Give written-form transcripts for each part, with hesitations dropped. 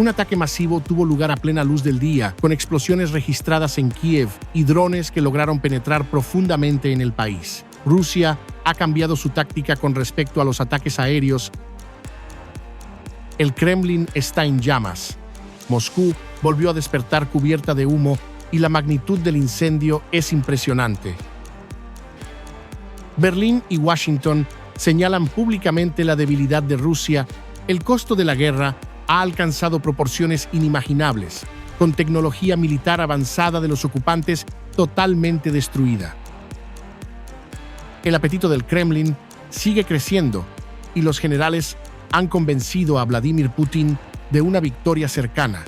Un ataque masivo tuvo lugar a plena luz del día, con explosiones registradas en Kiev y drones que lograron penetrar profundamente en el país. Rusia ha cambiado su táctica con respecto a los ataques aéreos. El Kremlin está en llamas. Moscú volvió a despertar cubierta de humo y la magnitud del incendio es impresionante. Berlín y Washington señalan públicamente la debilidad de Rusia. El costo de la guerra ha alcanzado proporciones inimaginables, con tecnología militar avanzada de los ocupantes totalmente destruida. El apetito del Kremlin sigue creciendo y los generales han convencido a Vladimir Putin de una victoria cercana.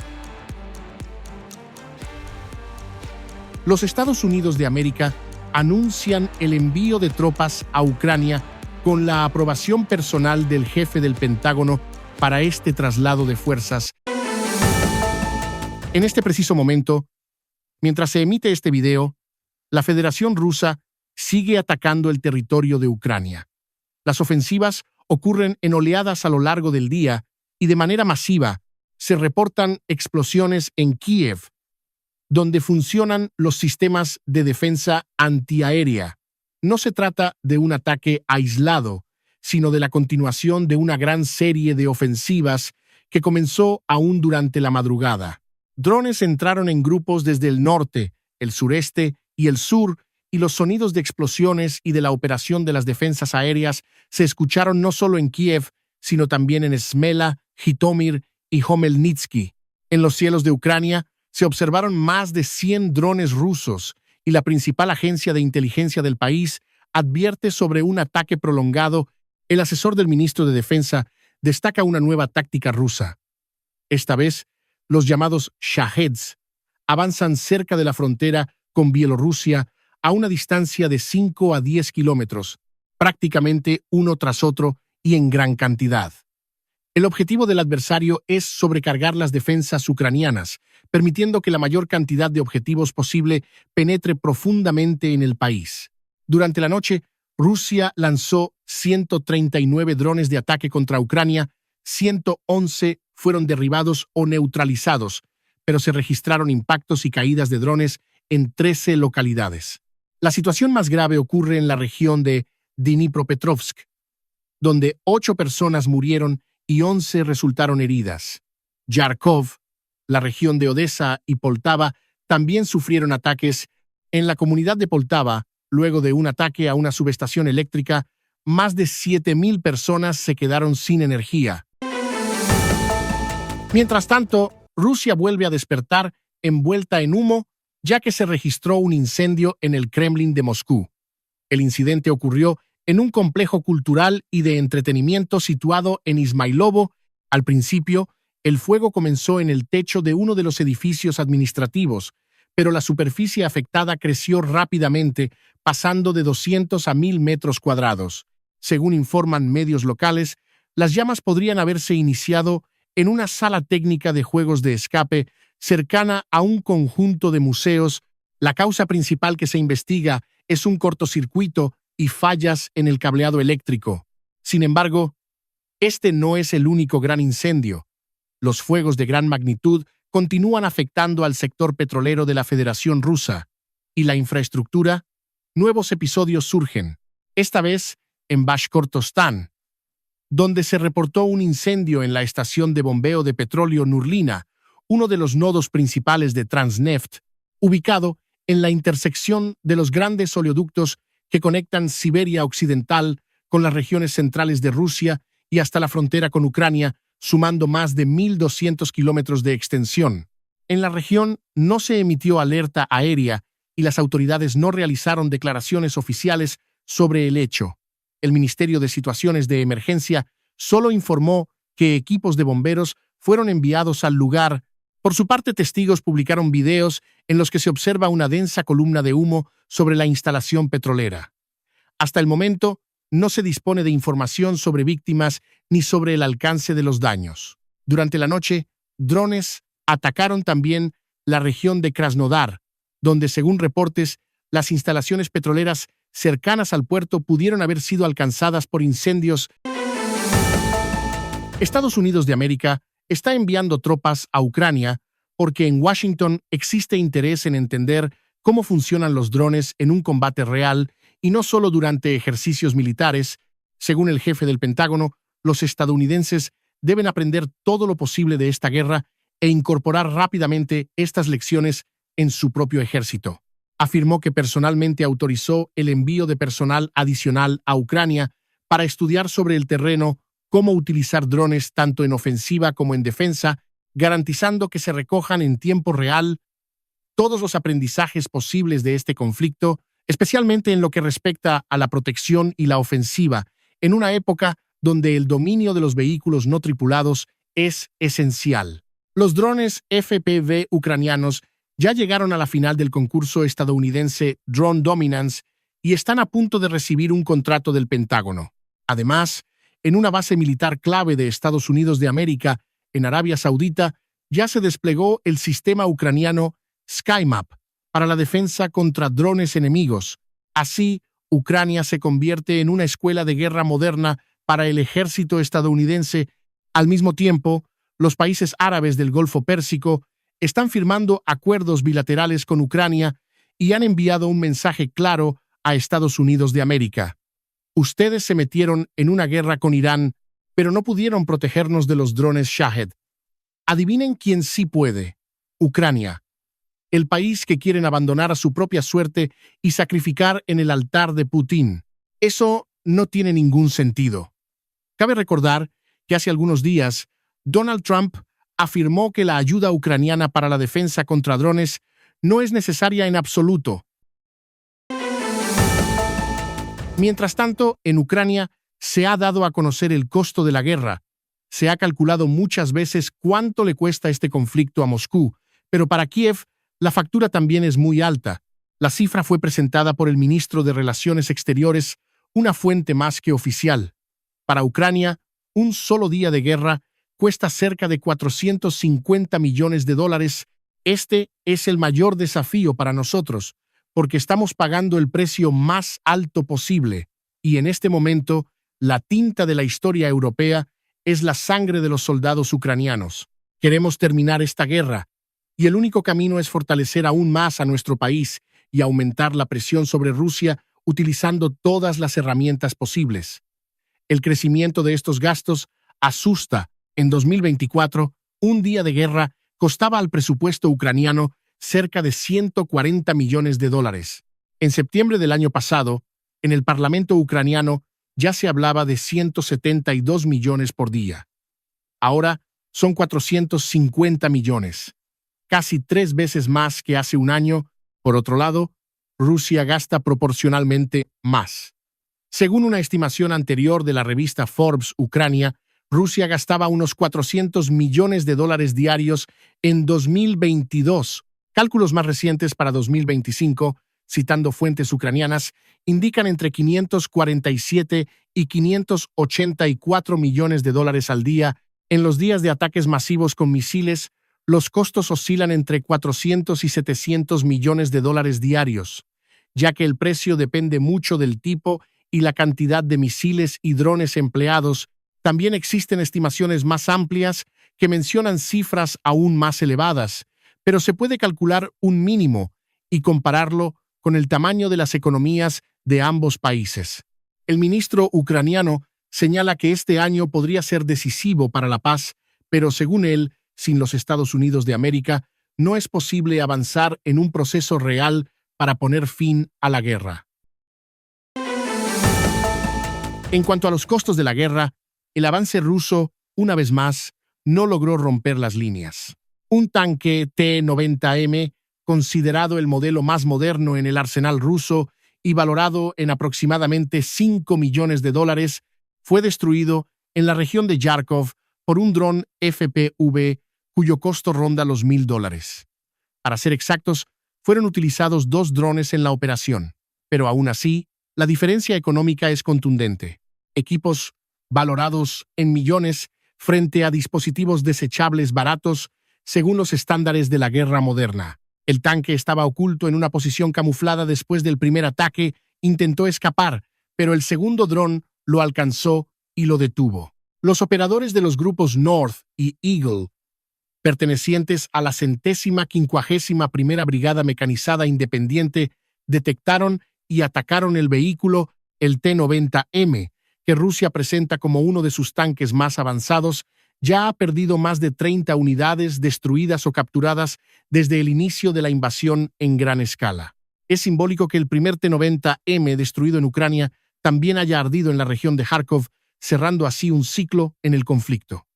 Los Estados Unidos de América anuncian el envío de tropas a Ucrania con la aprobación personal del jefe del Pentágono para este traslado de fuerzas. En este preciso momento, mientras se emite este video, la Federación Rusa sigue atacando el territorio de Ucrania. Las ofensivas ocurren en oleadas a lo largo del día y de manera masiva se reportan explosiones en Kiev, donde funcionan los sistemas de defensa antiaérea. No se trata de un ataque aislado, sino de la continuación de una gran serie de ofensivas que comenzó aún durante la madrugada. Drones entraron en grupos desde el norte, el sureste y el sur, y los sonidos de explosiones y de la operación de las defensas aéreas se escucharon no solo en Kiev, sino también en Smela, Jitomir y Homelnitsky. En los cielos de Ucrania se observaron más de 100 drones rusos, y la principal agencia de inteligencia del país advierte sobre un ataque prolongado. El asesor del ministro de Defensa destaca una nueva táctica rusa. Esta vez, los llamados Shaheds avanzan cerca de la frontera con Bielorrusia a una distancia de 5 a 10 kilómetros, prácticamente uno tras otro y en gran cantidad. El objetivo del adversario es sobrecargar las defensas ucranianas, permitiendo que la mayor cantidad de objetivos posible penetre profundamente en el país. Durante la noche, Rusia lanzó 139 drones de ataque contra Ucrania, 111 fueron derribados o neutralizados, pero se registraron impactos y caídas de drones en 13 localidades. La situación más grave ocurre en la región de Dnipropetrovsk, donde 8 personas murieron y 11 resultaron heridas. Yarkov, la región de Odessa y Poltava también sufrieron ataques. En la comunidad de Poltava, luego de un ataque a una subestación eléctrica, más de 7,000 personas se quedaron sin energía. Mientras tanto, Rusia vuelve a despertar envuelta en humo, ya que se registró un incendio en el Kremlin de Moscú. El incidente ocurrió en un complejo cultural y de entretenimiento situado en Ismailovo. Al principio, el fuego comenzó en el techo de uno de los edificios administrativos, pero la superficie afectada creció rápidamente, pasando de 200 a 1,000 metros cuadrados. Según informan medios locales, las llamas podrían haberse iniciado en una sala técnica de juegos de escape cercana a un conjunto de museos. La causa principal que se investiga es un cortocircuito y fallas en el cableado eléctrico. Sin embargo, este no es el único gran incendio. Los fuegos de gran magnitud continúan afectando al sector petrolero de la Federación Rusa y la infraestructura. Nuevos episodios surgen, esta vez en Bashkortostán, donde se reportó un incendio en la estación de bombeo de petróleo Nurlina, uno de los nodos principales de Transneft, ubicado en la intersección de los grandes oleoductos que conectan Siberia Occidental con las regiones centrales de Rusia y hasta la frontera con Ucrania, sumando más de 1,200 kilómetros de extensión. En la región no se emitió alerta aérea y las autoridades no realizaron declaraciones oficiales sobre el hecho. El Ministerio de Situaciones de Emergencia solo informó que equipos de bomberos fueron enviados al lugar. Por su parte, testigos publicaron videos en los que se observa una densa columna de humo sobre la instalación petrolera. Hasta el momento, no se dispone de información sobre víctimas ni sobre el alcance de los daños. Durante la noche, drones atacaron también la región de Krasnodar, donde, según reportes, las instalaciones petroleras cercanas al puerto pudieron haber sido alcanzadas por incendios. Estados Unidos de América está enviando tropas a Ucrania porque en Washington existe interés en entender cómo funcionan los drones en un combate real y no solo durante ejercicios militares. Según el jefe del Pentágono, los estadounidenses deben aprender todo lo posible de esta guerra e incorporar rápidamente estas lecciones en su propio ejército. Afirmó que personalmente autorizó el envío de personal adicional a Ucrania para estudiar sobre el terreno cómo utilizar drones tanto en ofensiva como en defensa, garantizando que se recojan en tiempo real todos los aprendizajes posibles de este conflicto, especialmente en lo que respecta a la protección y la ofensiva, en una época donde el dominio de los vehículos no tripulados es esencial. Los drones FPV ucranianos ya llegaron a la final del concurso estadounidense Drone Dominance y están a punto de recibir un contrato del Pentágono. Además, en una base militar clave de Estados Unidos de América, en Arabia Saudita, ya se desplegó el sistema ucraniano SkyMap para la defensa contra drones enemigos. Así, Ucrania se convierte en una escuela de guerra moderna para el ejército estadounidense. Al mismo tiempo, los países árabes del Golfo Pérsico están firmando acuerdos bilaterales con Ucrania y han enviado un mensaje claro a Estados Unidos de América. Ustedes se metieron en una guerra con Irán, pero no pudieron protegernos de los drones Shahed. Adivinen quién sí puede. Ucrania, el país que quieren abandonar a su propia suerte y sacrificar en el altar de Putin. Eso no tiene ningún sentido. Cabe recordar que hace algunos días, Donald Trump afirmó que la ayuda ucraniana para la defensa contra drones no es necesaria en absoluto. Mientras tanto, en Ucrania se ha dado a conocer el costo de la guerra. Se ha calculado muchas veces cuánto le cuesta este conflicto a Moscú, pero para Kiev la factura también es muy alta. La cifra fue presentada por el ministro de Relaciones Exteriores, una fuente más que oficial. Para Ucrania, un solo día de guerra cuesta cerca de $450 millones. Este es el mayor desafío para nosotros, porque estamos pagando el precio más alto posible, y en este momento, la tinta de la historia europea es la sangre de los soldados ucranianos. Queremos terminar esta guerra, y el único camino es fortalecer aún más a nuestro país y aumentar la presión sobre Rusia utilizando todas las herramientas posibles. El crecimiento de estos gastos asusta. En 2024, un día de guerra costaba al presupuesto ucraniano cerca de $140 millones. En septiembre del año pasado, en el Parlamento ucraniano ya se hablaba de 172 millones por día. Ahora son 450 millones, casi 3 veces más que hace un año. Por otro lado, Rusia gasta proporcionalmente más. Según una estimación anterior de la revista Forbes Ucrania, Rusia gastaba unos $400 millones diarios en 2022. Cálculos más recientes para 2025, citando fuentes ucranianas, indican entre 547 y 584 millones de dólares al día. En los días de ataques masivos con misiles, los costos oscilan entre 400 y 700 millones de dólares diarios, ya que el precio depende mucho del tipo y la cantidad de misiles y drones empleados. También existen estimaciones más amplias que mencionan cifras aún más elevadas, pero se puede calcular un mínimo y compararlo con el tamaño de las economías de ambos países. El ministro ucraniano señala que este año podría ser decisivo para la paz, pero según él, sin los Estados Unidos de América, no es posible avanzar en un proceso real para poner fin a la guerra. En cuanto a los costos de la guerra, el avance ruso, una vez más, no logró romper las líneas. Un tanque T-90M, considerado el modelo más moderno en el arsenal ruso y valorado en aproximadamente $5 millones, fue destruido en la región de Yarkov por un dron FPV cuyo costo ronda los $1,000. Para ser exactos, fueron utilizados 2 drones en la operación, pero aún así, la diferencia económica es contundente. Equipos valorados en millones frente a dispositivos desechables baratos según los estándares de la guerra moderna. El tanque estaba oculto en una posición camuflada después del primer ataque, intentó escapar, pero el segundo dron lo alcanzó y lo detuvo. Los operadores de los grupos North y Eagle, pertenecientes a la 151ª Brigada Mecanizada Independiente, detectaron y atacaron el vehículo, el T-90M, que Rusia presenta como uno de sus tanques más avanzados. Ya ha perdido más de 30 unidades destruidas o capturadas desde el inicio de la invasión en gran escala. Es simbólico que el primer T-90M destruido en Ucrania también haya ardido en la región de Kharkov, cerrando así un ciclo en el conflicto.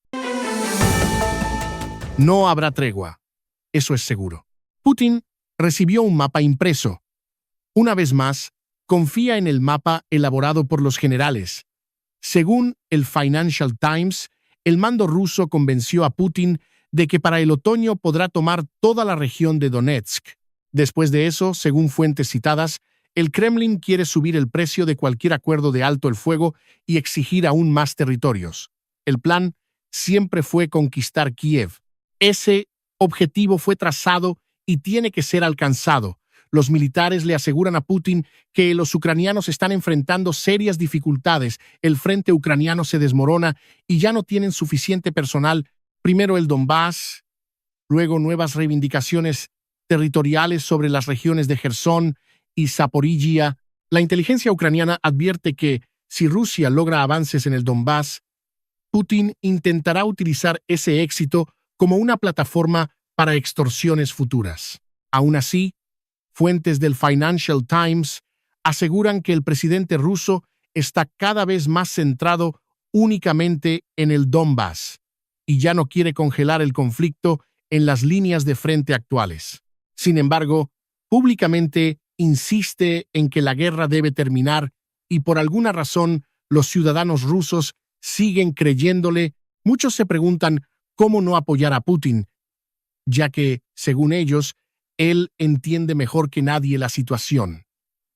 No habrá tregua, eso es seguro. Putin recibió un mapa impreso. Una vez más, confía en el mapa elaborado por los generales. Según el Financial Times, el mando ruso convenció a Putin de que para el otoño podrá tomar toda la región de Donetsk. Después de eso, según fuentes citadas, el Kremlin quiere subir el precio de cualquier acuerdo de alto el fuego y exigir aún más territorios. El plan siempre fue conquistar Kiev. Ese objetivo fue trazado y tiene que ser alcanzado. Los militares le aseguran a Putin que los ucranianos están enfrentando serias dificultades, el frente ucraniano se desmorona y ya no tienen suficiente personal. Primero el Donbass, luego nuevas reivindicaciones territoriales sobre las regiones de Jersón y Zaporizhia. La inteligencia ucraniana advierte que, si Rusia logra avances en el Donbass, Putin intentará utilizar ese éxito como una plataforma para extorsiones futuras. Aún así, fuentes del Financial Times aseguran que el presidente ruso está cada vez más centrado únicamente en el Donbass y ya no quiere congelar el conflicto en las líneas de frente actuales. Sin embargo, públicamente insiste en que la guerra debe terminar y por alguna razón los ciudadanos rusos siguen creyéndole. Muchos se preguntan cómo no apoyar a Putin, ya que, según ellos, él entiende mejor que nadie la situación.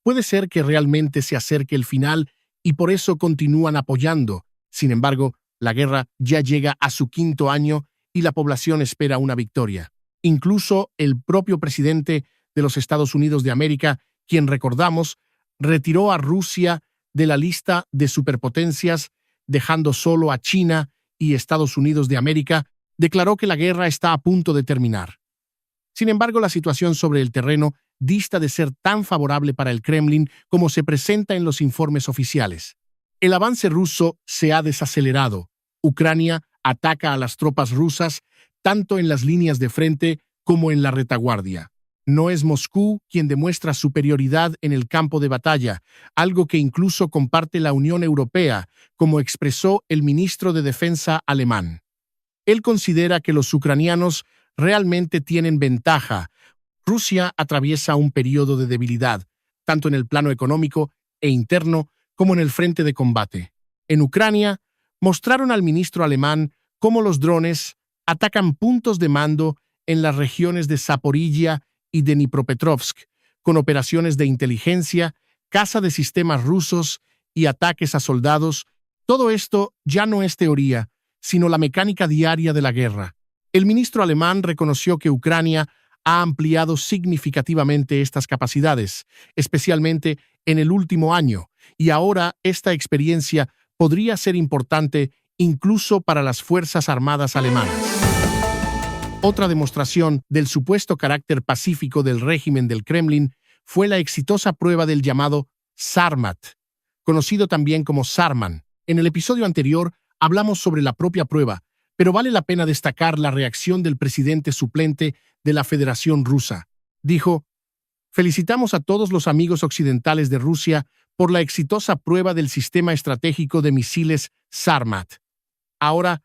Puede ser que realmente se acerque el final y por eso continúan apoyando. Sin embargo, la guerra ya llega a su 5º año y la población espera una victoria. Incluso el propio presidente de los Estados Unidos de América, quien recordamos, retiró a Rusia de la lista de superpotencias, dejando solo a China y Estados Unidos de América, declaró que la guerra está a punto de terminar. Sin embargo, la situación sobre el terreno dista de ser tan favorable para el Kremlin como se presenta en los informes oficiales. El avance ruso se ha desacelerado. Ucrania ataca a las tropas rusas tanto en las líneas de frente como en la retaguardia. No es Moscú quien demuestra superioridad en el campo de batalla, algo que incluso comparte la Unión Europea, como expresó el ministro de Defensa alemán. Él considera que los ucranianos realmente tienen ventaja. Rusia atraviesa un periodo de debilidad, tanto en el plano económico e interno como en el frente de combate. En Ucrania, mostraron al ministro alemán cómo los drones atacan puntos de mando en las regiones de Zaporizhia y de Dnipropetrovsk, con operaciones de inteligencia, caza de sistemas rusos y ataques a soldados. Todo esto ya no es teoría, sino la mecánica diaria de la guerra. El ministro alemán reconoció que Ucrania ha ampliado significativamente estas capacidades, especialmente en el último año, y ahora esta experiencia podría ser importante incluso para las Fuerzas Armadas alemanas. Otra demostración del supuesto carácter pacífico del régimen del Kremlin fue la exitosa prueba del llamado Sarmat, conocido también como Sarman. En el episodio anterior hablamos sobre la propia prueba, pero vale la pena destacar la reacción del presidente suplente de la Federación Rusa. Dijo: "Felicitamos a todos los amigos occidentales de Rusia por la exitosa prueba del sistema estratégico de misiles Sarmat. Ahora,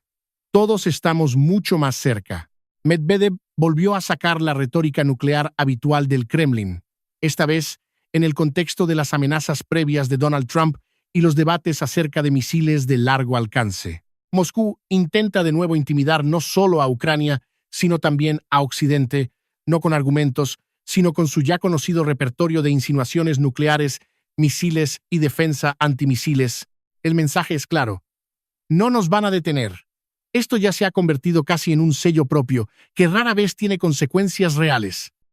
todos estamos mucho más cerca". Medvedev volvió a sacar la retórica nuclear habitual del Kremlin, esta vez en el contexto de las amenazas previas de Donald Trump y los debates acerca de misiles de largo alcance. Moscú intenta de nuevo intimidar no solo a Ucrania, sino también a Occidente, no con argumentos, sino con su ya conocido repertorio de insinuaciones nucleares, misiles y defensa antimisiles. El mensaje es claro: no nos van a detener. Esto ya se ha convertido casi en un sello propio, que rara vez tiene consecuencias reales.